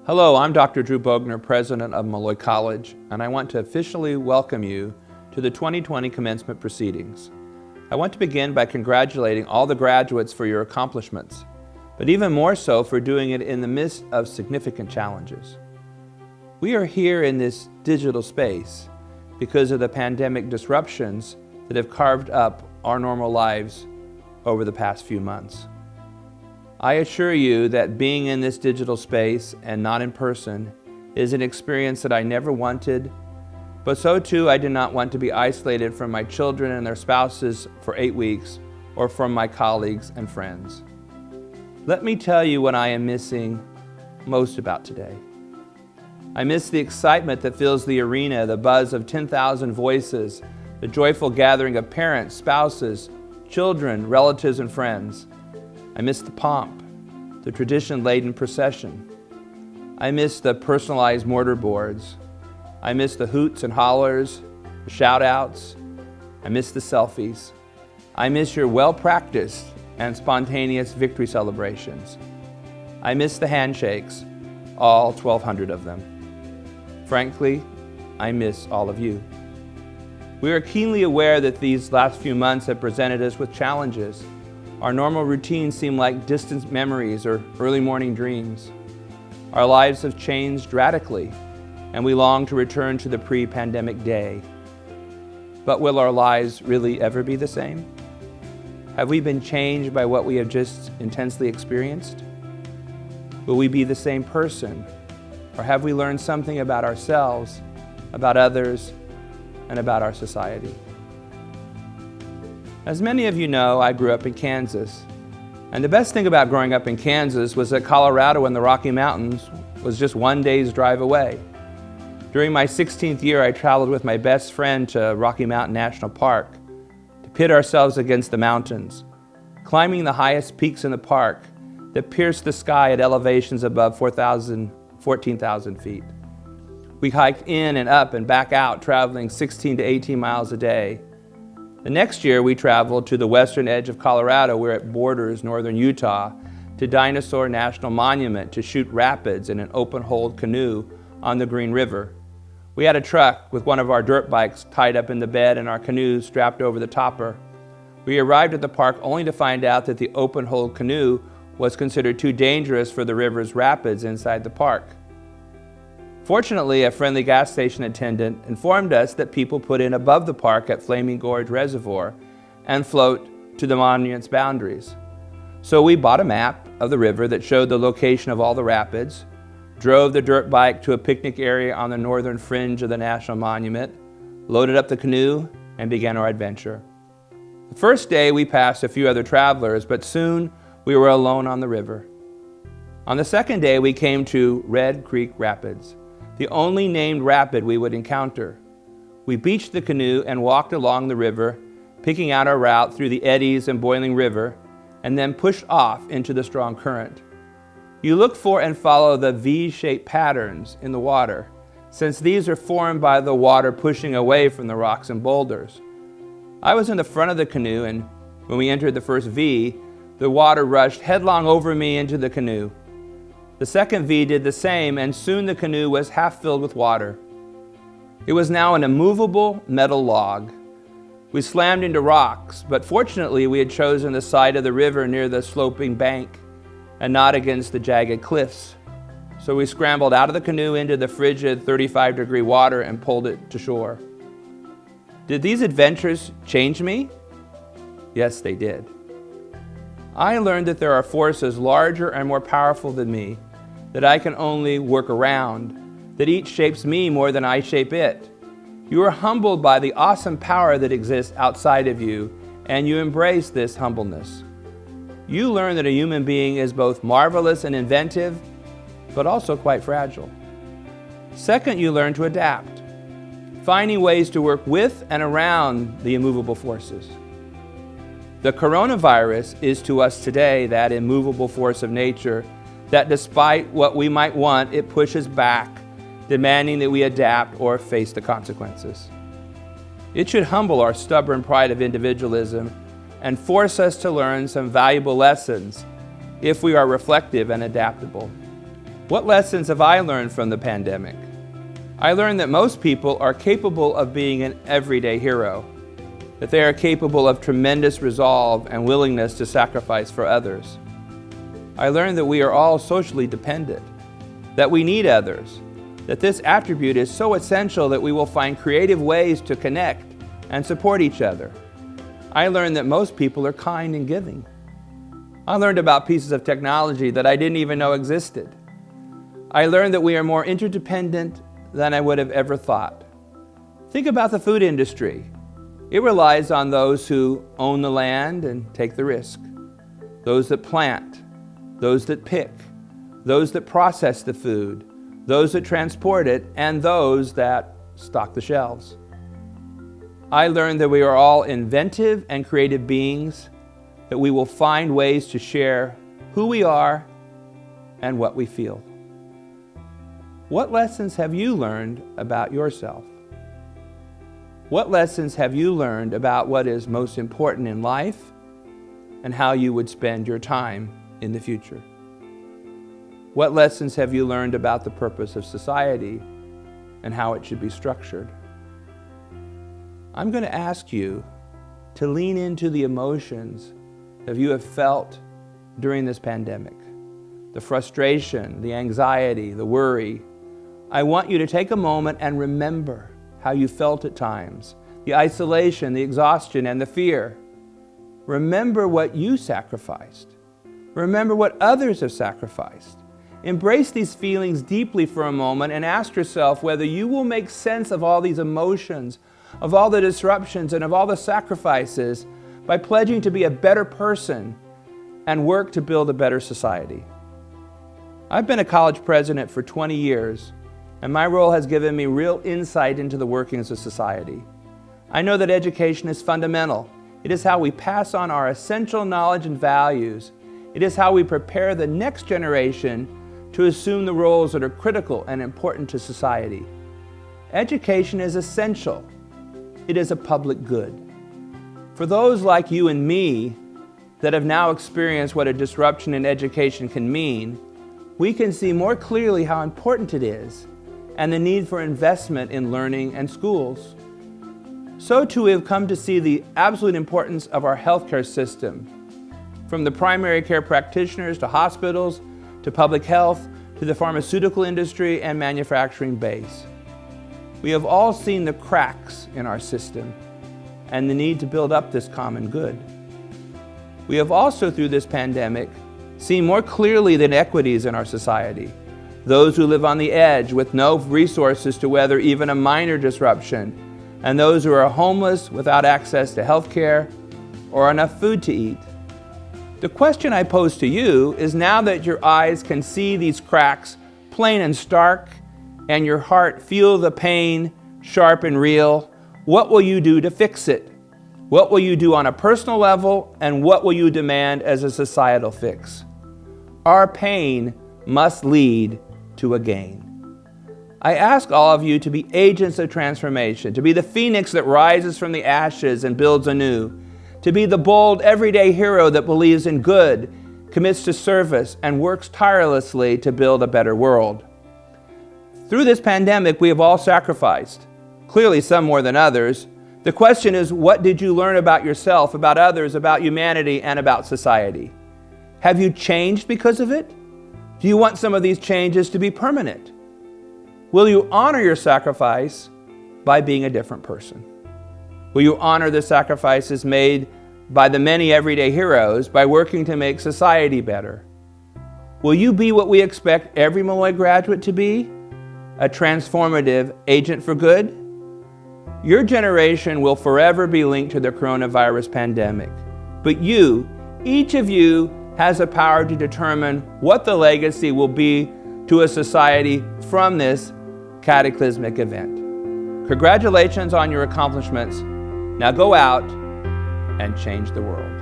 Hello, I'm Dr. Drew Bogner, President of Molloy College, and I want to officially welcome you to the 2020 commencement proceedings. I want to begin by congratulating all the graduates for your accomplishments, but even more so for doing it in the midst of significant challenges. We are here in this digital space because of the pandemic disruptions that have carved up our normal lives over the past few months. I assure you that being in this digital space and not in person is an experience that I never wanted, but so too I did not want to be isolated from my children and their spouses for 8 weeks or from my colleagues and friends. Let me tell you what I am missing most about today. I miss the excitement that fills the arena, the buzz of 10,000 voices, the joyful gathering of parents, spouses, children, relatives, and friends. I miss the pomp, the tradition-laden procession. I miss the personalized mortar boards. I miss the hoots and hollers, the shout-outs. I miss the selfies. I miss your well-practiced and spontaneous victory celebrations. I miss the handshakes, all 1,200 of them. Frankly, I miss all of you. We are keenly aware that these last few months have presented us with challenges. Our normal routines seem like distant memories or early morning dreams. Our lives have changed radically, and we long to return to the pre-pandemic day. But will our lives really ever be the same? Have we been changed by what we have just intensely experienced? Will we be the same person, or have we learned something about ourselves, about others, and about our society? As many of you know, I grew up in Kansas. And the best thing about growing up in Kansas was that Colorado and the Rocky Mountains was just one day's drive away. During my 16th year, I traveled with my best friend to Rocky Mountain National Park to pit ourselves against the mountains, climbing the highest peaks in the park that pierced the sky at elevations above 14,000 feet. We hiked in and up and back out, traveling 16 to 18 miles a day. The next year, we traveled to the western edge of Colorado, where it borders northern Utah, to Dinosaur National Monument to shoot rapids in an open-holed canoe on the Green River. We had a truck with one of our dirt bikes tied up in the bed and our canoe strapped over the topper. We arrived at the park only to find out that the open-holed canoe was considered too dangerous for the river's rapids inside the park. Fortunately, a friendly gas station attendant informed us that people put in above the park at Flaming Gorge Reservoir and float to the monument's boundaries. So we bought a map of the river that showed the location of all the rapids, drove the dirt bike to a picnic area on the northern fringe of the National Monument, loaded up the canoe, and began our adventure. The first day we passed a few other travelers, but soon we were alone on the river. On the second day we came to Red Creek Rapids, the only named rapid we would encounter. We beached the canoe and walked along the river, picking out our route through the eddies and boiling river, and then pushed off into the strong current. You look for and follow the V-shaped patterns in the water, since these are formed by the water pushing away from the rocks and boulders. I was in the front of the canoe, and when we entered the first V, the water rushed headlong over me into the canoe. The second V did the same, and soon the canoe was half filled with water. It was now an immovable metal log. We slammed into rocks, but fortunately we had chosen the side of the river near the sloping bank and not against the jagged cliffs. So we scrambled out of the canoe into the frigid 35-degree water and pulled it to shore. Did these adventures change me? Yes, they did. I learned that there are forces larger and more powerful than me, that I can only work around, that each shapes me more than I shape it. You are humbled by the awesome power that exists outside of you, and you embrace this humbleness. You learn that a human being is both marvelous and inventive, but also quite fragile. Second, you learn to adapt, finding ways to work with and around the immovable forces. The coronavirus is to us today that immovable force of nature that despite what we might want, it pushes back, demanding that we adapt or face the consequences. It should humble our stubborn pride of individualism and force us to learn some valuable lessons if we are reflective and adaptable. What lessons have I learned from the pandemic? I learned that most people are capable of being an everyday hero, that they are capable of tremendous resolve and willingness to sacrifice for others. I learned that we are all socially dependent, that we need others, that this attribute is so essential that we will find creative ways to connect and support each other. I learned that most people are kind and giving. I learned about pieces of technology that I didn't even know existed. I learned that we are more interdependent than I would have ever thought. Think about the food industry. It relies on those who own the land and take the risk, those that plant, those that pick, those that process the food, those that transport it, and those that stock the shelves. I learned that we are all inventive and creative beings, that we will find ways to share who we are and what we feel. What lessons have you learned about yourself? What lessons have you learned about what is most important in life and how you would spend your time in the future? What lessons have you learned about the purpose of society and how it should be structured? I'm going to ask you to lean into the emotions that you have felt during this pandemic, the frustration, the anxiety, the worry. I want you to take a moment and remember how you felt at times, the isolation, the exhaustion, and the fear. Remember what you sacrificed. Remember what others have sacrificed. Embrace these feelings deeply for a moment and ask yourself whether you will make sense of all these emotions, of all the disruptions, and of all the sacrifices by pledging to be a better person and work to build a better society. I've been a college president for 20 years, and my role has given me real insight into the workings of society. I know that education is fundamental. It is how we pass on our essential knowledge and values. It is how we prepare the next generation to assume the roles that are critical and important to society. Education is essential. It is a public good. For those like you and me that have now experienced what a disruption in education can mean, we can see more clearly how important it is and the need for investment in learning and schools. So too we have come to see the absolute importance of our healthcare system, from the primary care practitioners to hospitals, to public health, to the pharmaceutical industry and manufacturing base. We have all seen the cracks in our system and the need to build up this common good. We have also, through this pandemic, seen more clearly the inequities in our society. Those who live on the edge with no resources to weather even a minor disruption, and those who are homeless without access to health care or enough food to eat. The question I pose to you is, now that your eyes can see these cracks plain and stark, and your heart feel the pain sharp and real, what will you do to fix it? What will you do on a personal level, and what will you demand as a societal fix? Our pain must lead to a gain. I ask all of you to be agents of transformation, to be the phoenix that rises from the ashes and builds anew, to be the bold, everyday hero that believes in good, commits to service, and works tirelessly to build a better world. Through this pandemic, we have all sacrificed, clearly some more than others. The question is, what did you learn about yourself, about others, about humanity, and about society? Have you changed because of it? Do you want some of these changes to be permanent? Will you honor your sacrifice by being a different person? Will you honor the sacrifices made by the many everyday heroes by working to make society better? Will you be what we expect every Malloy graduate to be? A transformative agent for good? Your generation will forever be linked to the coronavirus pandemic. But you, each of you, has the power to determine what the legacy will be to a society from this cataclysmic event. Congratulations on your accomplishments. Now go out and change the world.